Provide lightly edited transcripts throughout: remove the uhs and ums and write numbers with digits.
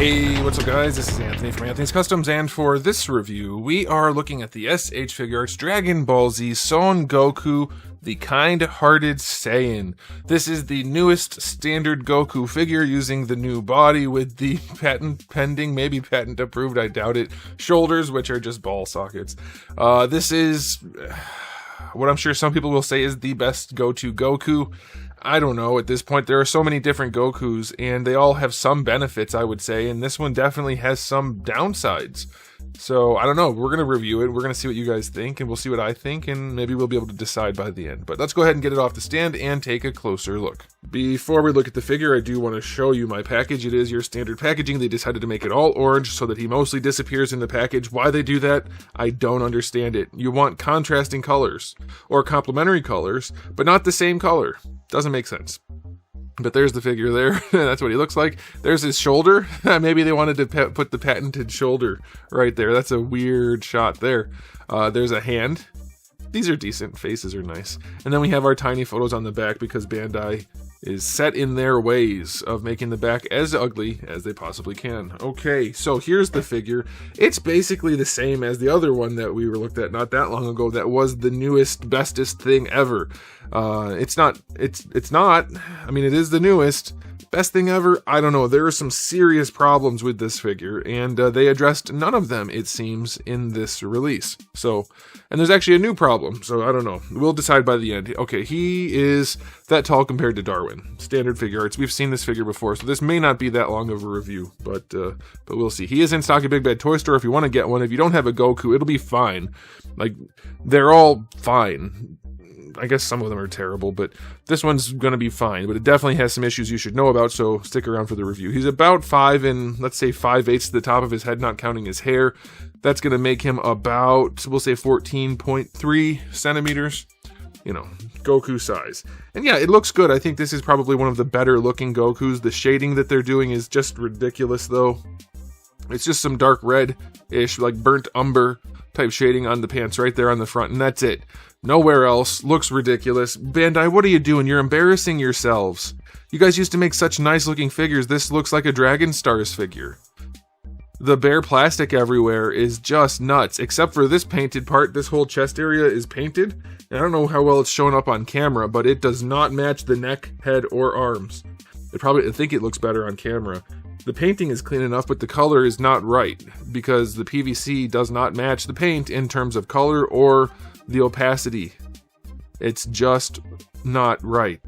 Hey, what's up guys? This is Anthony from Anthony's Customs, and for this review, we are looking at the SH Figuarts Dragon Ball Z Son Goku, the Kind-Hearted Saiyan. This is the newest standard Goku figure using the new body with the patent pending, maybe patent approved, I doubt it, shoulders, which are just ball sockets. This is what I'm sure some people will say is the best go-to Goku. I don't know, at this point there are so many different Gokus and they all have some benefits, I would say, and this one definitely has some downsides. So, I don't know, we're going to review it, we're going to see what you guys think, and we'll see what I think, and maybe we'll be able to decide by the end. But let's go ahead and get it off the stand and take a closer look. Before we look at the figure, I do want to show you my package. It is your standard packaging. They decided to make it all orange so that he mostly disappears in the package. Why they do that, I don't understand it. You want contrasting colors, or complementary colors, but not the same color. Doesn't make sense. But there's the figure there. That's what he looks like. There's his shoulder. Maybe they wanted to put the patented shoulder right there. That's a weird shot there. There's a hand. These are decent. Faces are nice. And then we have our tiny photos on the back because Bandai is set in their ways of making the back as ugly as they possibly can. Okay, so here's the figure. It's basically the same as the other one that we were looked at not that long ago that was the newest, bestest thing ever. It's not, I mean, it is the newest. Best thing ever? I don't know. There are some serious problems with this figure, and they addressed none of them, it seems, in this release. So, and there's actually a new problem, so I don't know. We'll decide by the end. Okay, he is that tall compared to Darwin. Standard Figuarts. We've seen this figure before, so this may not be that long of a review, but we'll see. He is in stock at Big Bad Toy Store if you want to get one. If you don't have a Goku, it'll be fine. Like, they're all fine. I guess some of them are terrible, but this one's going to be fine. But it definitely has some issues you should know about, so stick around for the review. He's about 5 and, let's say, 5/8 to the top of his head, not counting his hair. That's going to make him about, we'll say, 14.3 centimeters. You know, Goku size. And yeah, it looks good. I think this is probably one of the better looking Gokus. The shading that they're doing is just ridiculous, though. It's just some dark red-ish, like burnt umber type shading on the pants right there on the front, and that's it. Nowhere else. Looks ridiculous. Bandai, what are you doing? You're embarrassing yourselves. You guys used to make such nice looking figures. This looks like a Dragon Stars figure. The bare plastic everywhere is just nuts, except for this painted part. This whole chest area is painted. And I don't know how well it's showing up on camera, but it does not match the neck, head, or arms. I think it looks better on camera. The painting is clean enough, but the color is not right, because the PVC does not match the paint in terms of color or the opacity. It's just not right.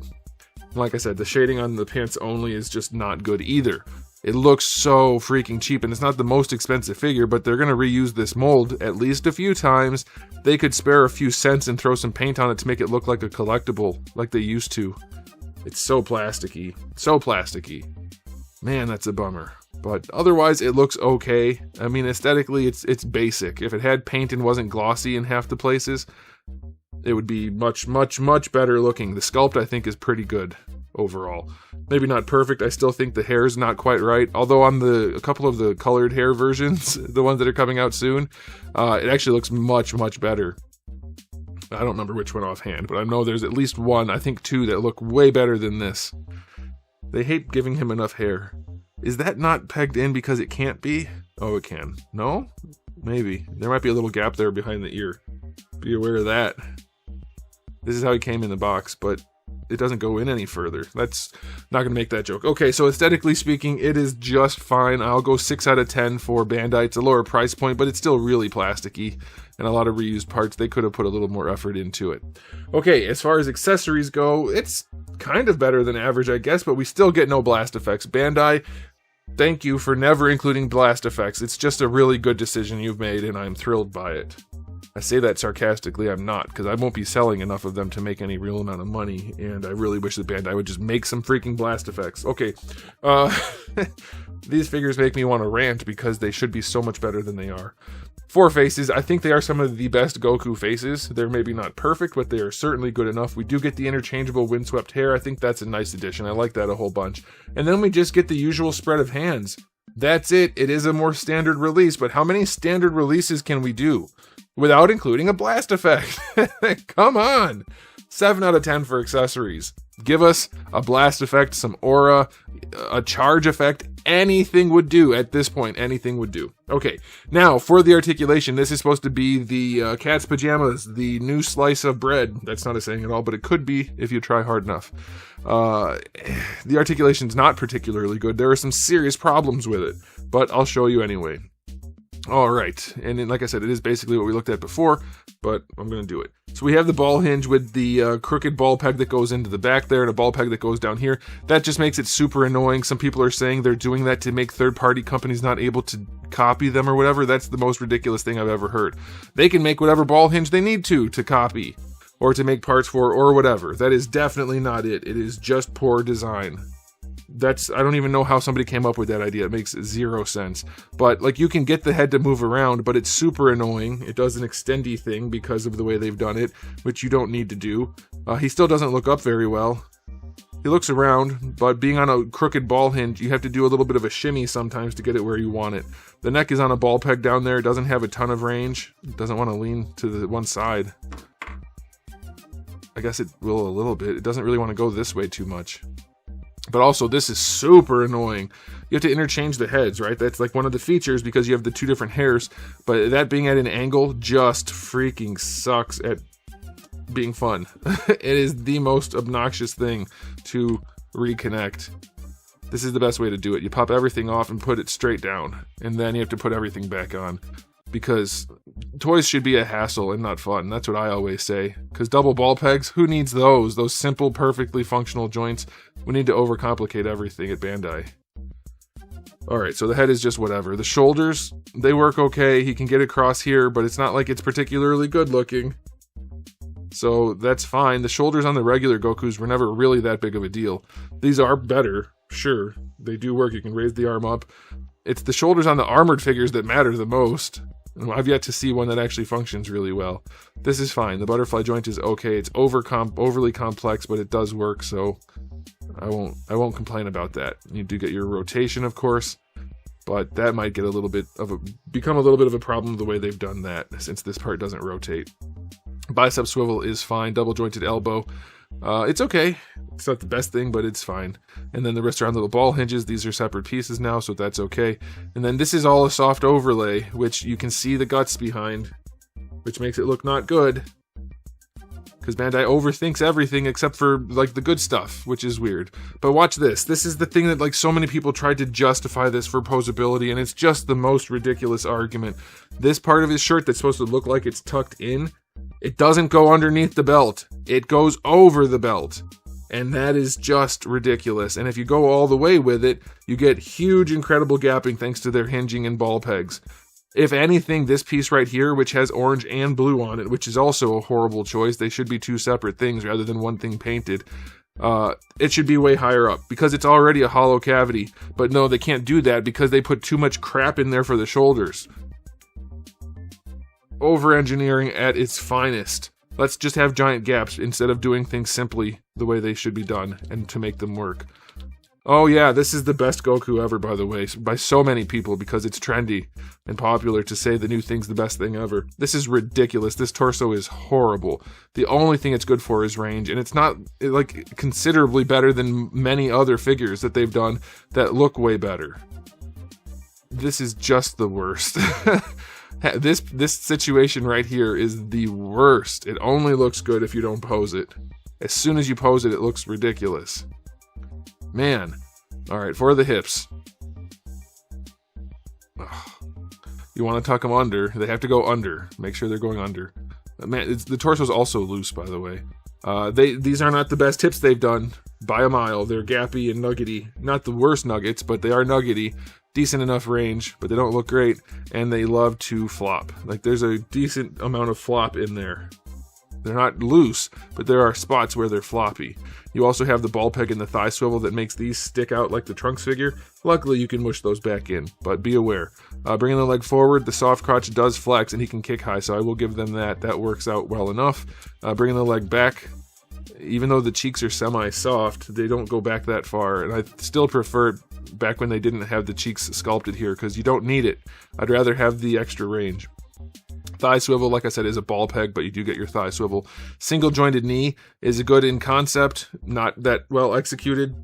Like I said, the shading on the pants only is just not good either. It looks so freaking cheap, and it's not the most expensive figure, but they're going to reuse this mold at least a few times. They could spare a few cents and throw some paint on it to make it look like a collectible, like they used to. It's so plasticky. So plasticky. Man, that's a bummer. But otherwise, it looks okay. I mean, aesthetically, it's basic. If it had paint and wasn't glossy in half the places, it would be much, much, much better looking. The sculpt, I think, is pretty good overall. Maybe not perfect. I still think the hair is not quite right. Although on a couple of the colored hair versions, the ones that are coming out soon, it actually looks much, much better. I don't remember which one offhand, but I know there's at least one, I think 2, that look way better than this. They hate giving him enough hair. Is that not pegged in because it can't be? Oh, it can. No? Maybe. There might be a little gap there behind the ear. Be aware of that. This is how he came in the box, but it doesn't go in any further. That's not going to make that joke. Okay, so aesthetically speaking, it is just fine. I'll go 6 out of 10 for Bandai. It's a lower price point, but it's still really plasticky. And a lot of reused parts. They could have put a little more effort into it. Okay, as far as accessories go, it's kind of better than average, I guess, but we still get no blast effects. Bandai, thank you for never including blast effects. It's just a really good decision you've made, and I'm thrilled by it. I say that sarcastically, I'm not, because I won't be selling enough of them to make any real amount of money, and I really wish that Bandai would just make some freaking blast effects. Okay, these figures make me want to rant because they should be so much better than they are. 4 faces, I think they are some of the best Goku faces. They're maybe not perfect, but they are certainly good enough. We do get the interchangeable windswept hair. I think that's a nice addition. I like that a whole bunch. And then we just get the usual spread of hands. That's it. It is a more standard release, but how many standard releases can we do without including a blast effect? Come on. 7 out of 10 for accessories. Give us a blast effect, some aura, a charge effect, anything would do at this point. Anything would do. Okay, now for the articulation, this is supposed to be the cat's pajamas, the new slice of bread. That's not a saying at all, but it could be if you try hard enough. The articulation's not particularly good. There are some serious problems with it, but I'll show you anyway. All right, and then, like I said, it is basically what we looked at before, but I'm going to do it. So we have the ball hinge with the crooked ball peg that goes into the back there and a ball peg that goes down here. That just makes it super annoying. Some people are saying they're doing that to make third-party companies not able to copy them or whatever. That's the most ridiculous thing I've ever heard. They can make whatever ball hinge they need to copy or to make parts for or whatever. That is definitely not it. It is just poor design. I don't even know how somebody came up with that idea. It makes zero sense. But, like, you can get the head to move around, but it's super annoying. It does an extendy thing because of the way they've done it, which you don't need to do. He still doesn't look up very well. He looks around, but being on a crooked ball hinge, you have to do a little bit of a shimmy sometimes to get it where you want it. The neck is on a ball peg down there. It doesn't have a ton of range. It doesn't want to lean to the one side. I guess it will a little bit. It doesn't really want to go this way too much. But also, this is super annoying. You have to interchange the heads, right? That's like one of the features because you have the two different hairs. But that being at an angle just freaking sucks at being fun. It is the most obnoxious thing to reconnect. This is the best way to do it. You pop everything off and put it straight down. And then you have to put everything back on. Because toys should be a hassle and not fun. That's what I always say. Because double ball pegs, who needs those? Those simple, perfectly functional joints. We need to overcomplicate everything at Bandai. Alright, so the head is just whatever. The shoulders, they work okay. He can get across here, but it's not like it's particularly good looking. So that's fine. The shoulders on the regular Gokus were never really that big of a deal. These are better, sure. They do work. You can raise the arm up. It's the shoulders on the armored figures that matter the most. I've yet to see one that actually functions really well. This is fine. The butterfly joint is okay. It's overly complex, but it does work, so I won't complain about that. You do get your rotation, of course, but that might get become a little bit of a problem the way they've done that, since this part doesn't rotate. Bicep swivel is fine. Double jointed elbow. It's okay. It's not the best thing, but it's fine. And then the wrists are on little ball hinges. These are separate pieces now, so that's okay. And then this is all a soft overlay, which you can see the guts behind, which makes it look not good. Because Bandai overthinks everything except for, like, the good stuff, which is weird. But watch this. This is the thing that, like, so many people tried to justify this for posability, and it's just the most ridiculous argument. This part of his shirt that's supposed to look like it's tucked in, it doesn't go underneath the belt. It goes over the belt. And that is just ridiculous. And if you go all the way with it, you get huge, incredible gapping thanks to their hinging and ball pegs. If anything, this piece right here, which has orange and blue on it, which is also a horrible choice, they should be two separate things rather than one thing painted. It should be way higher up because it's already a hollow cavity. But no, they can't do that because they put too much crap in there for the shoulders. Over-engineering at its finest. Let's just have giant gaps instead of doing things simply the way they should be done and to make them work. Oh yeah, this is the best Goku ever, by the way, by so many people because it's trendy and popular to say the new thing's the best thing ever. This is ridiculous. This torso is horrible. The only thing it's good for is range, and it's not, like, considerably better than many other figures that they've done that look way better. This is just the worst. This situation right here is the worst. It only looks good if you don't pose it. As soon as you pose it, it looks ridiculous. Man. Alright, for the hips. Ugh. You want to tuck them under. They have to go under. Make sure they're going under. Man, the torso's also loose, by the way. These are not the best hips they've done by a mile. They're gappy and nuggety. Not the worst nuggets, but they are nuggety. Decent enough range, but they don't look great, and they love to flop. Like, there's a decent amount of flop in there. They're not loose, but there are spots where they're floppy. You also have the ball peg and the thigh swivel that makes these stick out like the Trunks figure. Luckily, you can mush those back in, but be aware. Bringing the leg forward, the soft crotch does flex, and he can kick high, so I will give them that. That works out well enough. Bringing the leg back, even though the cheeks are semi-soft, they don't go back that far, and I still prefer back when they didn't have the cheeks sculpted here, because you don't need it. I'd rather have the extra range. Thigh swivel, like I said, is a ball peg, but you do get your thigh swivel. Single jointed knee is good in concept, not that well executed.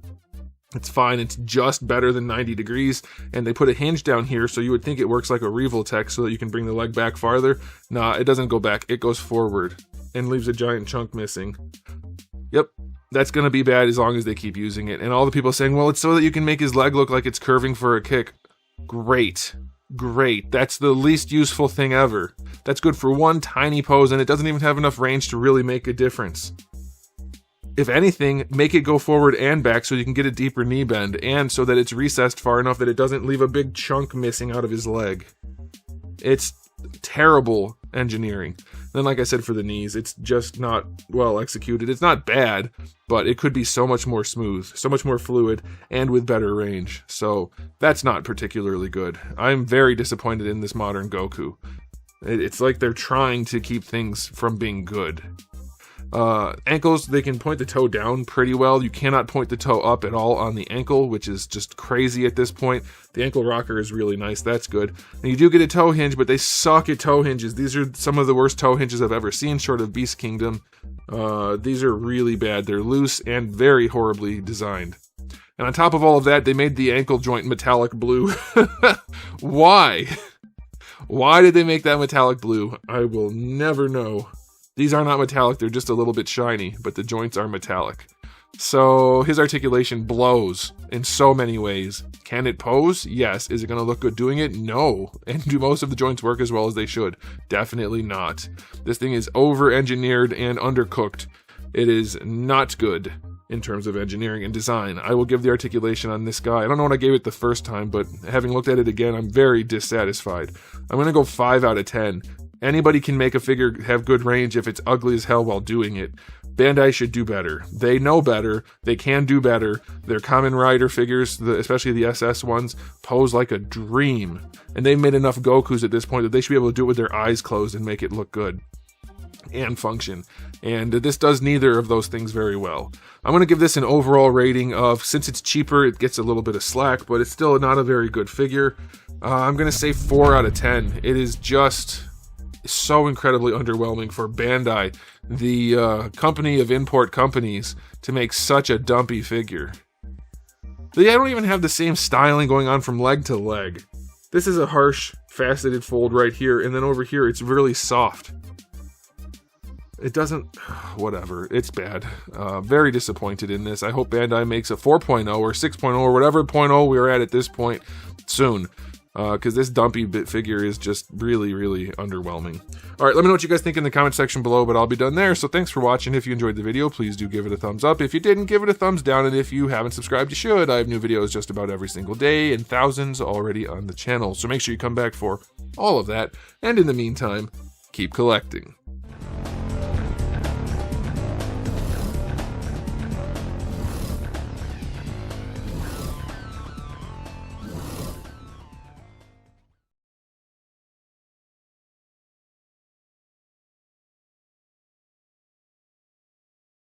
It's fine. It's just better than 90 degrees. And they put a hinge down here, so you would think it works like a Revoltech so that you can bring the leg back farther. Nah, it doesn't go back. It goes forward and leaves a giant chunk missing. Yep, that's going to be bad as long as they keep using it. And all the people saying, well, it's so that you can make his leg look like it's curving for a kick. Great. Great. That's the least useful thing ever. That's good for one tiny pose, and it doesn't even have enough range to really make a difference. If anything, make it go forward and back so you can get a deeper knee bend, and so that it's recessed far enough that it doesn't leave a big chunk missing out of his leg. It's terrible engineering. Then, like I said, for the knees, it's just not well executed. It's not bad, but it could be so much more smooth, so much more fluid, and with better range. So that's not particularly good. I'm very disappointed in this modern Goku. It's like they're trying to keep things from being good. Ankles, they can point the toe down pretty well. You cannot point the toe up at all on the ankle, which is just crazy at this point. The ankle rocker is really nice. That's good. And you do get a toe hinge, but they suck at toe hinges. These are some of the worst toe hinges I've ever seen, short of Beast Kingdom. These are really bad. They're loose and very horribly designed. And on top of all of that, they made the ankle joint metallic blue. Why? Why did they make that metallic blue? I will never know. These are not metallic, they're just a little bit shiny, but the joints are metallic. So his articulation blows in so many ways. Can it pose? Yes. Is it going to look good doing it? No. And do most of the joints work as well as they should? Definitely not. This thing is over-engineered and undercooked. It is not good in terms of engineering and design. I will give the articulation on this guy. I don't know what I gave it the first time, but having looked at it again, I'm very dissatisfied. I'm going to go 5 out of 10. Anybody can make a figure have good range if it's ugly as hell while doing it. Bandai should do better. They know better. They can do better. Their Kamen Rider figures, especially the SS ones, pose like a dream. And they've made enough Gokus at this point that they should be able to do it with their eyes closed and make it look good and function. And this does neither of those things very well. I'm going to give this an overall rating of, since it's cheaper, it gets a little bit of slack, but it's still not a very good figure. I'm going to say 4 out of 10. It is just so incredibly underwhelming for Bandai, the company of import companies, to make such a dumpy figure. They don't even have the same styling going on from leg to leg. This is a harsh, faceted fold right here, and then over here it's really soft. It doesn't... whatever. It's bad. Very disappointed in this. I hope Bandai makes a 4.0 or 6.0 or whatever .0 we are at this point soon. Because this dumpy bit figure is just really, really underwhelming. Alright, let me know what you guys think in the comment section below, but I'll be done there. So thanks for watching. If you enjoyed the video, please do give it a thumbs up. If you didn't, give it a thumbs down. And if you haven't subscribed, you should. I have new videos just about every single day, and thousands already on the channel. So make sure you come back for all of that. And in the meantime, keep collecting.